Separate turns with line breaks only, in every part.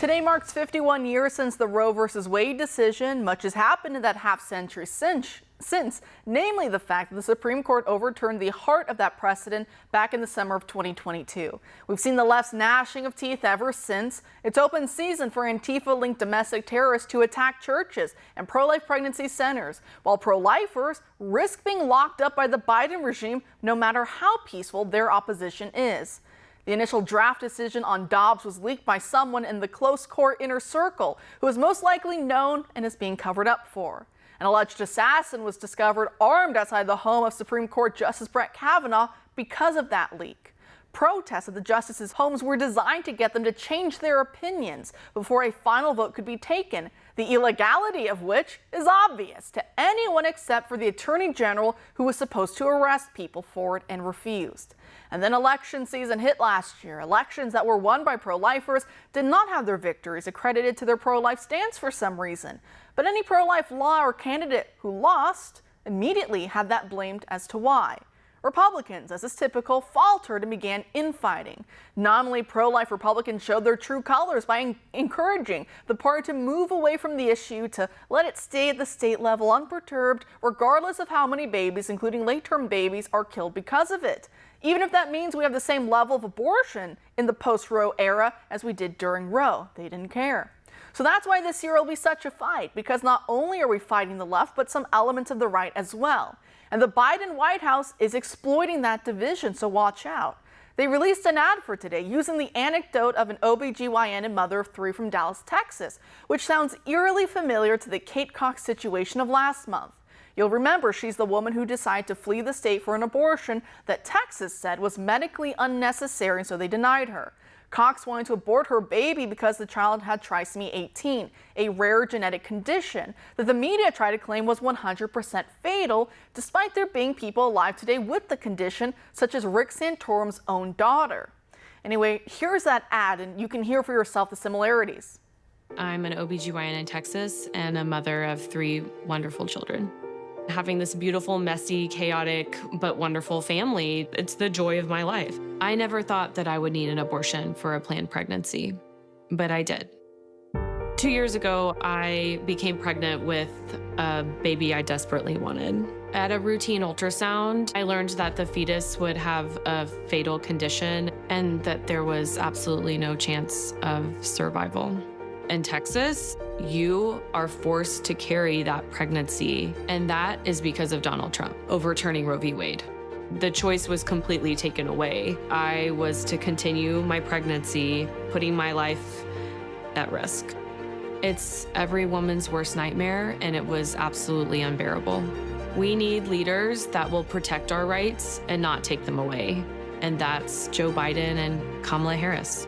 Today marks 51 years since the Roe v. Wade decision. Much has happened in that half-century since, namely the fact that the Supreme Court overturned the heart of that precedent back in the summer of 2022. We've seen the left's gnashing of teeth ever since. It's open season for Antifa-linked domestic terrorists to attack churches and pro-life pregnancy centers, while pro-lifers risk being locked up by the Biden regime no matter how peaceful their opposition is. The initial draft decision on Dobbs was leaked by someone in the close court inner circle who is most likely known and is being covered up for. An alleged assassin was discovered armed outside the home of Supreme Court Justice Brett Kavanaugh because of that leak. Protests at the justices' homes were designed to get them to change their opinions before a final vote could be taken, the illegality of which is obvious to anyone except for the Attorney General, who was supposed to arrest people for it and refused. And then election season hit last year. Elections that were won by pro-lifers did not have their victories accredited to their pro-life stance for some reason. But any pro-life law or candidate who lost immediately had that blamed as to why. Republicans, as is typical, faltered and began infighting. Nominally pro-life Republicans showed their true colors by encouraging the party to move away from the issue, to let it stay at the state level unperturbed, regardless of how many babies, including late-term babies, are killed because of it. Even if that means we have the same level of abortion in the post-Roe era as we did during Roe, they didn't care. So that's why this year will be such a fight, because not only are we fighting the left, but some elements of the right as well. And the Biden White House is exploiting that division, so watch out. They released an ad for today using the anecdote of an OBGYN and mother of 3 from Dallas, Texas, which sounds eerily familiar to the Kate Cox situation of last month. You'll remember she's the woman who decided to flee the state for an abortion that Texas said was medically unnecessary, and so they denied her. Cox wanted to abort her baby because the child had trisomy 18, a rare genetic condition that the media tried to claim was 100% fatal, despite there being people alive today with the condition, such as Rick Santorum's own daughter. Anyway, here's that ad, and you can hear for yourself the similarities.
I'm an OBGYN in Texas and a mother of 3 wonderful children. Having this beautiful, messy, chaotic, but wonderful family, it's the joy of my life. I never thought that I would need an abortion for a planned pregnancy, but I did. 2 years ago, I became pregnant with a baby I desperately wanted. At a routine ultrasound, I learned that the fetus would have a fatal condition and that there was absolutely no chance of survival. In Texas, you are forced to carry that pregnancy, and that is because of Donald Trump overturning Roe v. Wade. The choice was completely taken away. I was to continue my pregnancy, putting my life at risk. It's every woman's worst nightmare, and it was absolutely unbearable. We need leaders that will protect our rights and not take them away, and that's Joe Biden and Kamala Harris.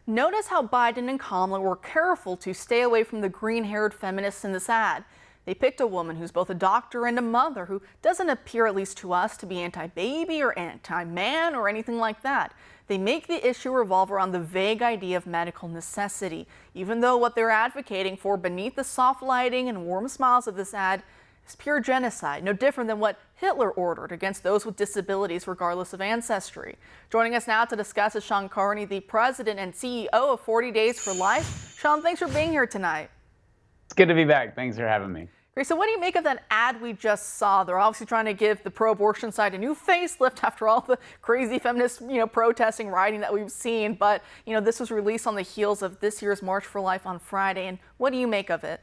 Notice how Biden and Kamala were careful to stay away from the green-haired feminists in this ad. They picked a woman who's both a doctor and a mother who doesn't appear, at least to us, to be anti-baby or anti-man or anything like that. They make the issue revolve around the vague idea of medical necessity, even though what they're advocating for beneath the soft lighting and warm smiles of this ad is pure genocide, no different than what Hitler ordered against those with disabilities regardless of ancestry. Joining us now to discuss is Sean Carney, the president and CEO of 40 Days for Life. Sean, thanks for being here tonight.
It's good to be back. Thanks for having me.
Great. So what do you make of that ad we just saw? They're obviously trying to give the pro-abortion side a new facelift after all the crazy feminist, protesting, rioting that we've seen. But, this was released on the heels of this year's March for Life on Friday. And what do you make of it?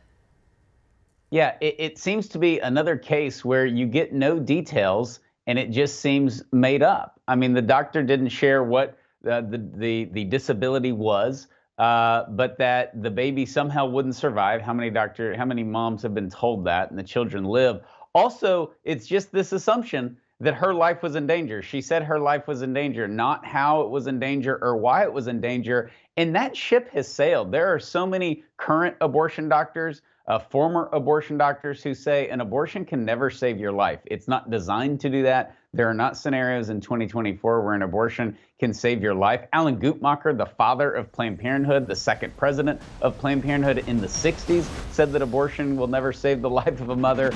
Yeah, it seems to be another case where you get no details and it just seems made up. I mean, the doctor didn't share what the disability was, but that the baby somehow wouldn't survive. How many moms have been told that, and the children live? Also, it's just this assumption that her life was in danger. She said her life was in danger, not how it was in danger or why it was in danger. And that ship has sailed. There are so many current abortion doctors, former abortion doctors who say an abortion can never save your life. It's not designed to do that. There are not scenarios in 2024 where an abortion can save your life. Alan Guttmacher, the father of Planned Parenthood, the second president of Planned Parenthood in the 60s, said that abortion will never save the life of a mother.